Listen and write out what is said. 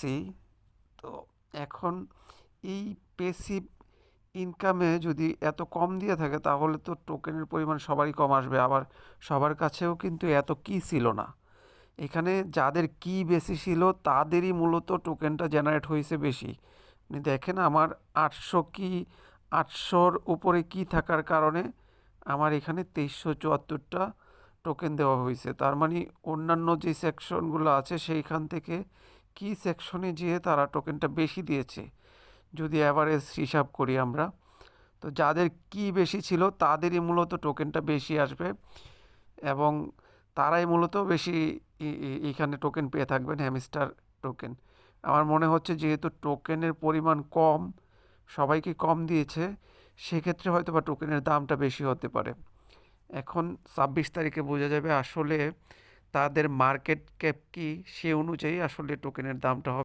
করতেছি। তো এখন এই প্যাসিভ ইনকামে যদি এত কম দিয়ে থাকে তাহলে তো টোকেনের পরিমাণ সবারই কম আসবে, আবার সবার কাছেও কিন্তু এত কি ছিল না। এখানে যাদের কি বেশি ছিল তাদেরই মূলত টোকেনটা জেনারেট হয়েছে বেশি। আপনি দেখেন আমার 800 উপরে কি থাকার কারণে আমার এখানে 2374টা টোকেন দেওয়া হয়েছে। তার মানে অন্যান্য যে সেকশনগুলো আছে সেইখান থেকে কি সেকশনে যেয়ে তারা টোকেনটা বেশি দিয়েছে যদি অ্যাভারেজ হিসাব করি আমরা। তো যাদের কি বেশি ছিল তাদেরই মূলত টোকেনটা বেশি আসবে, এবং তারাই মূলত বেশি এইখানে টোকেন পেয়ে থাকবেন, হ্যামস্টার টোকেন। আমার মনে হচ্ছে যেহেতু টোকেনের পরিমাণ কম, সবাইকে কম দিয়েছে, সেক্ষেত্রে হয়তো বা টোকেনের দামটা বেশি হতে পারে। এখন 26 তারিখে বোঝা যাবে আসলে তাদের মার্কেট ক্যাপ কি, সে অনুযায়ী আসলে টোকেনের দামটা হবে।